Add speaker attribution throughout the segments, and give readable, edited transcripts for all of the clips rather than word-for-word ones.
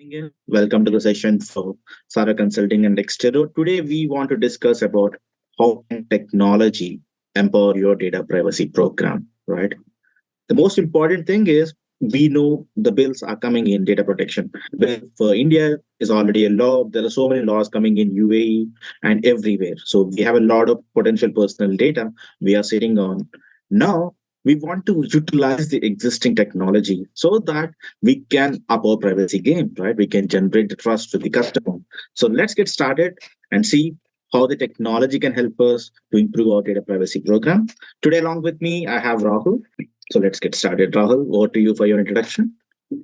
Speaker 1: tuning in. Welcome to the session for Tsaaro Consulting and Exterro. Today, we want to discuss about how can technology empower your data privacy program, right? The most important thing is we know the bills are coming in data protection. Well, for India is already a law. There are so many laws coming in UAE and everywhere. So we have a lot of potential personal data we are sitting on. Now we want to utilize the existing technology so that we can up our privacy game, right? We can generate the trust with the customer. So let's get started and see how the technology can help us to improve our data privacy program. Today, along with me, I have Rahul. So let's get started. Rahul, over to you for your introduction.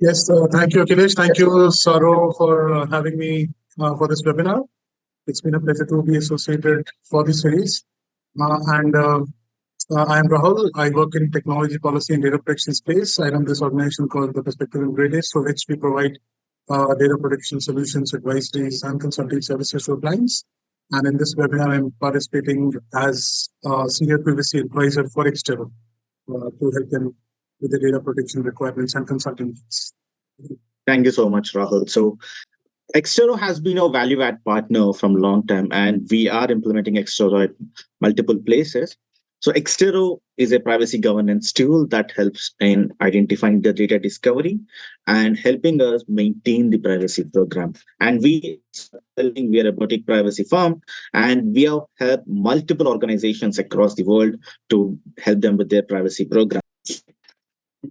Speaker 2: Yes, thank you, Akhilesh. Thank you, Tsaaro, for having me for this webinar. It's been a pleasure to be associated for this series. And I am Rahul. I work in technology policy and data protection space. I run this organization called the Perspective and Grades, for which we provide data protection solutions, advisories, and consulting services to our clients. And in this webinar, I'm participating as senior privacy advisor for Exterro to help them with the data protection requirements and consulting needs.
Speaker 1: Thank you so much, Rahul. So Exterro has been a value add partner from long time, and we are implementing Exterro at multiple places. So Exterro is a privacy governance tool that helps in identifying the data discovery and helping us maintain the privacy program. And we are a boutique privacy firm, and we have helped multiple organizations across the world to help them with their privacy program.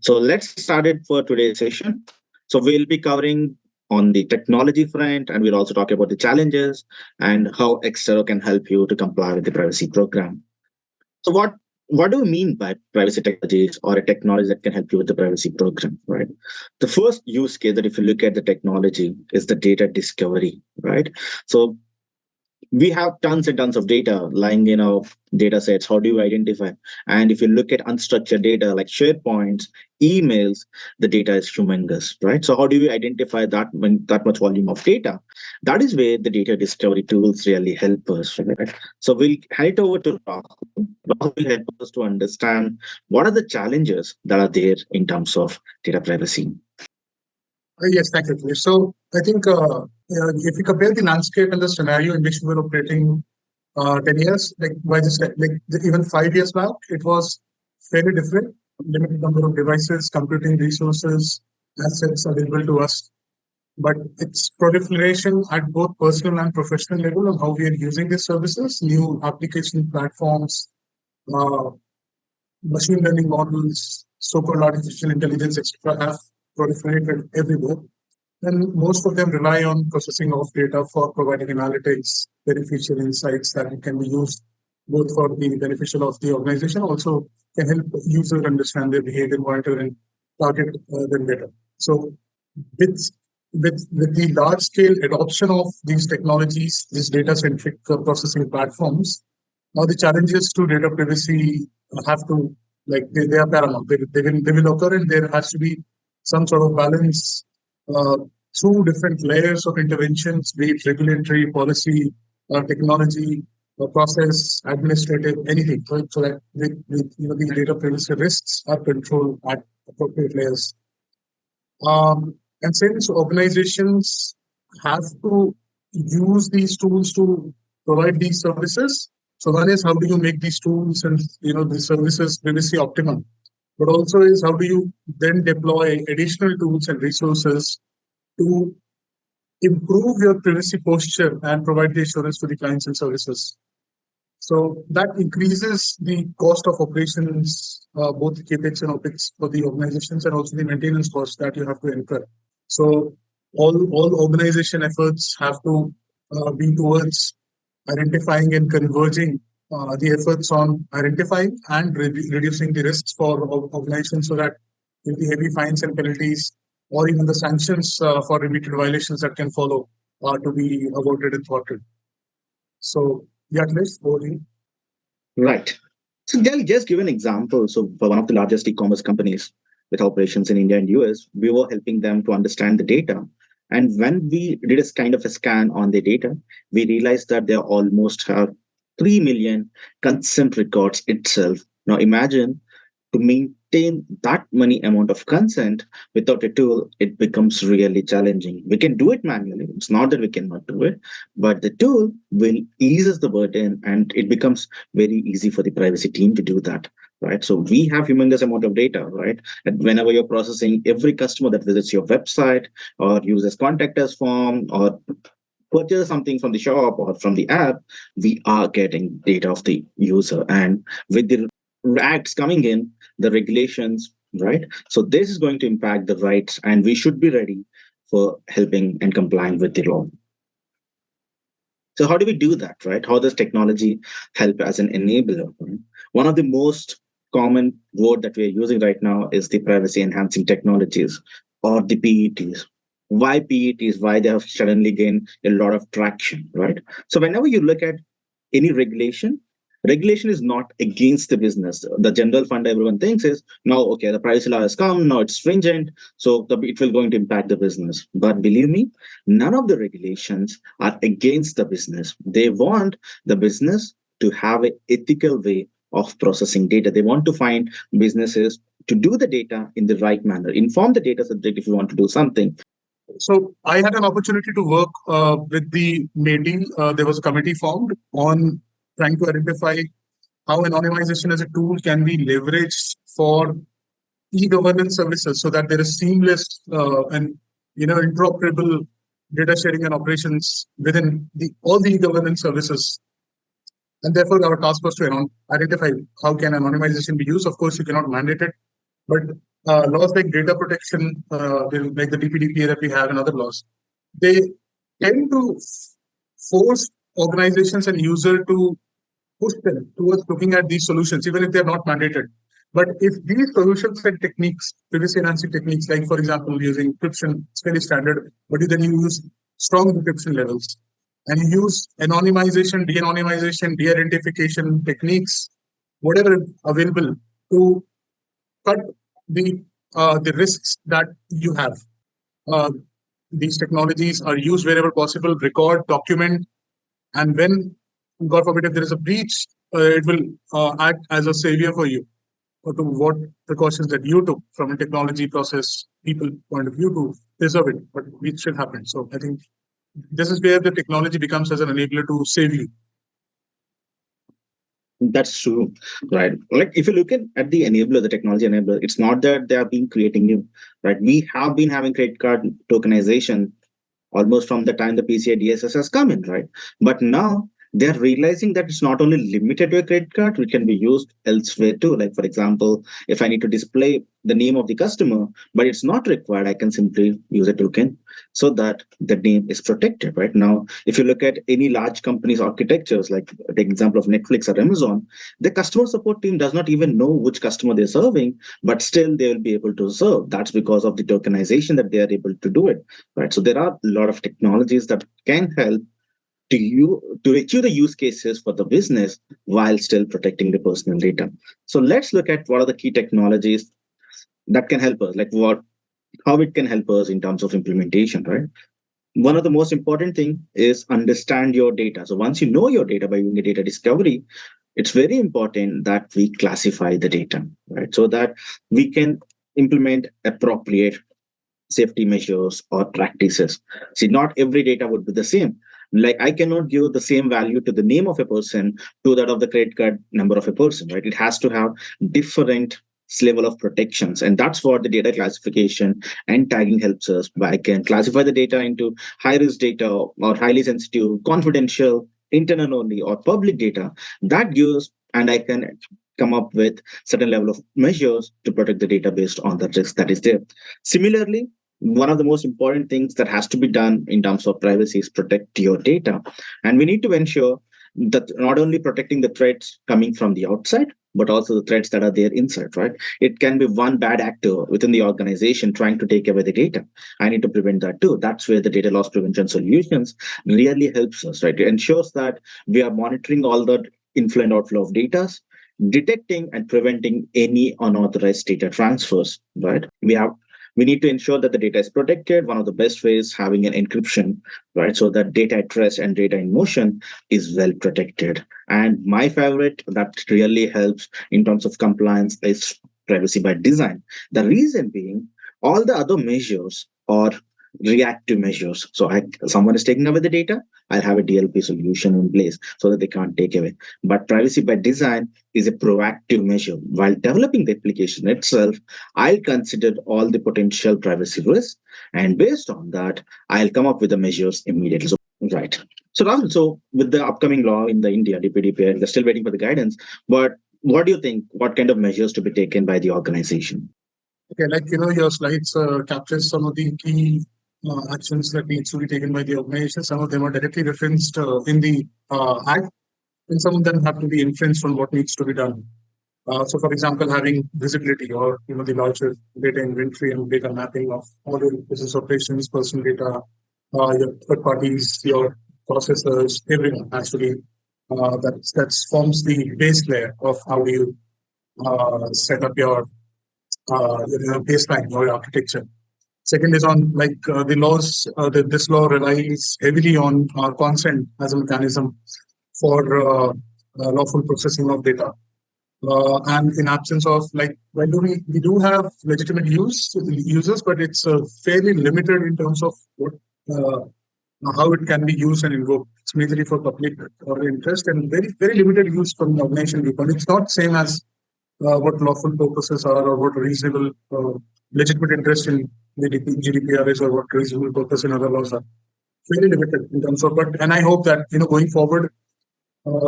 Speaker 1: So let's get started for today's session. So we'll be covering on the technology front, and we'll also talk about the challenges and how Exterro can help you to comply with the privacy program. So what do we mean by privacy technologies or a technology that can help you with the privacy program, right? The first use case that if you look at the technology is the data discovery, right? So we have tons and tons of data lying in our data sets. How do you identify? And if you look at unstructured data like SharePoints, emails, the data is humongous, right? So how do you identify that when that much volume of data? That is where the data discovery tools really help us, right? So we'll hand it over to Rahul. Rahul will help us to understand what are the challenges that are there in terms of data privacy.
Speaker 2: Yes, thank you, Akhilesh. So I think if you compare the landscape and the scenario in which we were operating 10 years, even 5 years back, it was fairly different. Limited number of devices, computing resources, assets available to us. But its proliferation at both personal and professional level of how we are using these services, new application platforms, uh, machine learning models, so-called artificial intelligence, etc., have proliferated everywhere. And most of them rely on processing of data for providing analytics, beneficial insights that can be used both for the beneficial of the organization, also can help users understand their behavior, monitor, and target them better. So, with with the large scale adoption of these technologies, these data centric processing platforms, now the challenges to data privacy have to they are paramount. They will occur, and there has to be some sort of balance uh, through different layers of interventions, be it regulatory, policy, technology, process, administrative, anything, right? So that the data privacy risks are controlled at appropriate layers. And since organizations have to use these tools to provide these services, so one is how do you make these tools and the services privacy optimum, but also is how do you then deploy additional tools and resources to improve your privacy posture and provide the assurance to the clients and services. So that increases the cost of operations, both capex and opex for the organizations, and also the maintenance costs that you have to incur. So all organization efforts have to be towards identifying and converging the efforts on identifying and reducing the risks for organizations, so that the heavy fines and penalties or even the sanctions for repeated violations that can follow are to be avoided and thwarted. So, yeah, let's go in.
Speaker 1: Right. So I'll just give an example. So for one of the largest e-commerce companies with operations in India and US, we were helping them to understand the data. And when we did a kind of a scan on the data, we realized that there almost have 3 million consent records itself. Now imagine to obtain that many amount of consent without a tool, it becomes really challenging. We can do it manually. It's not that we cannot do it, but the tool will eases the burden and it becomes very easy for the privacy team to do that. Right. So we have humongous amount of data, right? And whenever you're processing every customer that visits your website or uses contact us form or purchase something from the shop or from the app, we are getting data of the user. And with the acts coming in, the regulations, right? So this is going to impact the rights, and we should be ready for helping and complying with the law. So how do we do that, right? How does technology help as an enabler? Right? One of the most common word that we are using right now is the privacy enhancing technologies or the PETs. Why PETs? Why they have suddenly gained a lot of traction, right? So whenever you look at any regulation is not against the business. The general fund everyone thinks is now, okay, the privacy law has come, now it's stringent, so it will going to impact the business. But believe me, none of the regulations are against the business. They want the business to have an ethical way of processing data. They want to find businesses to do the data in the right manner, inform the data subject if you want to do something.
Speaker 2: So I had an opportunity to work with the NATI. There was a committee formed on trying to identify how anonymization as a tool can be leveraged for e-governance services so that there is seamless and interoperable data sharing and operations within all the e-governance services. And therefore, our task was to identify how can anonymization be used. Of course, you cannot mandate it, but laws like data protection, like the DPDPA that we have and other laws, they tend to force organizations and user to push them towards looking at these solutions, even if they're not mandated. But if these solutions and techniques, privacy enhancing techniques, like for example, using encryption, it's very standard, but then you use strong encryption levels and you use anonymization, de-identification techniques, whatever available to cut the the risks that you have. Uh, these technologies are used wherever possible, record, document, and when, God forbid, if there is a breach, it will act as a savior for you or to what precautions that you took from a technology process people point of view to preserve it, but it should happen. So I think this is where the technology becomes as an enabler to save you.
Speaker 1: That's true, right? Like if you look at the enabler, the technology enabler, it's not that they have been creating new, right? We have been having credit card tokenization almost from the time the PCI DSS has come in, right? But now they're realizing that it's not only limited to a credit card, it can be used elsewhere too. Like, for example, if I need to display the name of the customer, but it's not required, I can simply use a token so that the name is protected, right? Now, if you look at any large companies' architectures, like the example of Netflix or Amazon, the customer support team does not even know which customer they're serving, but still they will be able to serve. That's because of the tokenization that they are able to do it, right? So there are a lot of technologies that can help to achieve the use cases for the business while still protecting the personal data. So let's look at what are the key technologies that can help us, like what how it can help us in terms of implementation, right? One of the most important thing is understand your data. So once you know your data by doing a data discovery, it's very important that we classify the data, right? So that we can implement appropriate safety measures or practices. See, not every data would be the same. Like I cannot give the same value to the name of a person to that of the credit card number of a person, right? It has to have different level of protections, and that's what the data classification and tagging helps us. I can classify the data into high risk data or highly sensitive, confidential, internal only, or public data. That gives, and I can come up with certain level of measures to protect the data based on the risk that is there. Similarly, one of the most important things that has to be done in terms of privacy is protect your data. And we need to ensure that not only protecting the threats coming from the outside, but also the threats that are there inside, right? It can be one bad actor within the organization trying to take away the data. I need to prevent that too. That's where the data loss prevention solutions really helps us, right? It ensures that we are monitoring all the inflow and outflow of data, detecting and preventing any unauthorized data transfers, right? We need to ensure that the data is protected. One of the best ways having an encryption, right? So that data at rest and data in motion is well protected. And my favorite that really helps in terms of compliance is privacy by design. The reason being, all the other measures are reactive measures. So someone is taking away the data, I'll have a DLP solution in place so that they can't take away. But privacy by design is a proactive measure. While developing the application itself, I'll consider all the potential privacy risks, and based on that, I'll come up with the measures immediately. So, right. So Rahul, so with the upcoming law in the India, DPDPA, they're still waiting for the guidance. But what do you think? What kind of measures to be taken by the organization?
Speaker 2: Okay, like your slides captures some of the key actions that needs to be taken by the organization. Some of them are directly referenced in the act, and some of them have to be inferenced from what needs to be done. So, for example, having visibility or the larger data inventory and data mapping of all your business operations, personal data, your third parties, your processors, everyone has to be that forms the base layer of how do you set up your baseline or your architecture. Second is on the laws. This law relies heavily on consent as a mechanism for lawful processing of data. And in absence of when we do have legitimate users, but it's fairly limited in terms of what how it can be used and invoked. It's majorly for public or interest and very very limited use from the organization viewpoint. It's not same as what lawful purposes are or what reasonable legitimate interest in the GDPR is or what reasonable purpose in other laws are. Very limited in terms of, and I hope that going forward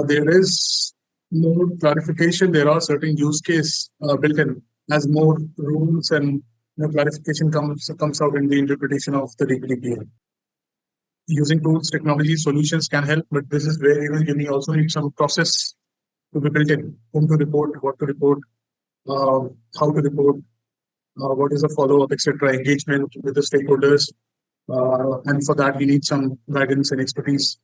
Speaker 2: there is more clarification. There are certain use case built in as more rules and clarification comes out in the interpretation of the DPDPA. Using tools, technology, solutions can help, but this is where you also need some process to be built in. Whom to report, what to report, how to report, what is the follow-up, etc. Engagement with the stakeholders, and for that we need some guidance and expertise.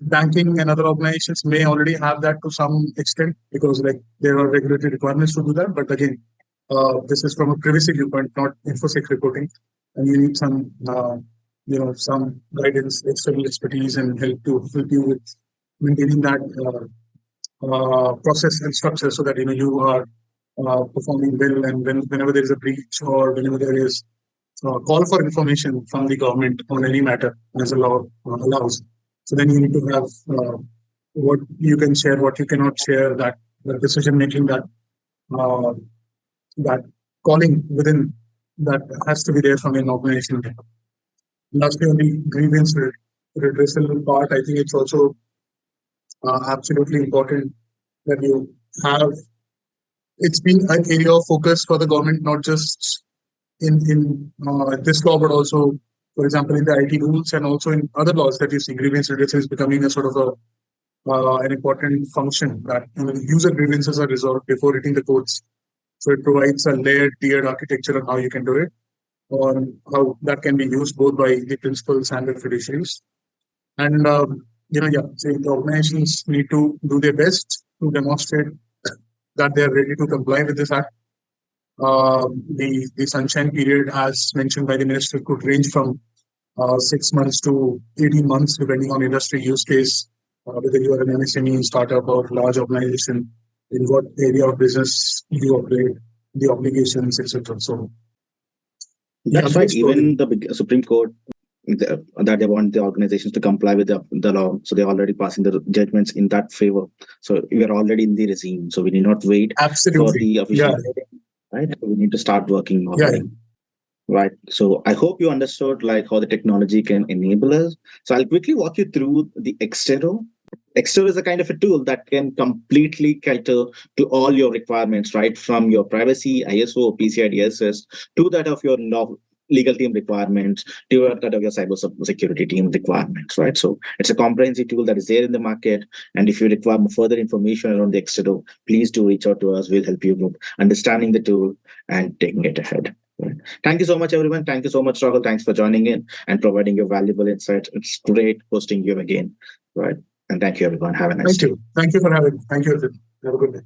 Speaker 2: Banking and other organizations may already have that to some extent because there are regulatory requirements to do that. But again, this is from a privacy viewpoint, not infosec reporting, and you need some some guidance, external expertise, and help you with maintaining that process and structure so that you are performing well, and whenever there is a breach or whenever there is call for information from the government on any matter as a law allows. So then you need to have what you can share, what you cannot share, that the decision making, that calling within that has to be there from an organization. Lastly, on the grievance redressal part, I think it's also absolutely important that you have. It's been an area of focus for the government, not just in this law, but also, for example, in the IT rules and also in other laws that you see. Grievance redressal is becoming a sort of an important function that user grievances are resolved before hitting the courts. So it provides a layered, tiered architecture on how you can do it, or how that can be used both by the principals and the fiduciaries. And so the organizations need to do their best to demonstrate that they are ready to comply with this act. The sunshine period, as mentioned by the minister, could range from 6 months to 18 months, depending on industry use case, whether you are an MSME, startup, or large organization, in what area of business you operate, the obligations, etc. So
Speaker 1: that's right. Even the Supreme Court that they want the organizations to comply with the law, so they're already passing the judgments in that favor. So we are already in the regime, so we need not wait for the official right. We need to start working already. Right. So I hope you understood how the technology can enable us. So I'll quickly walk you through the Exterro. Exterro is a kind of a tool that can completely cater to all your requirements, right? From your privacy, ISO, PCI DSS, to that of your legal team requirements, to that of your cyber security team requirements, right? So it's a comprehensive tool that is there in the market. And if you require further information around the Exterro, please do reach out to us. We'll help you with understanding the tool and taking it ahead. Thank you so much, everyone. Thank you so much, Rahul. Thanks for joining in and providing your valuable insights. It's great hosting you again, right? And thank you, everyone. Have a nice day.
Speaker 2: Thank you for having me. Thank you. Have a good day.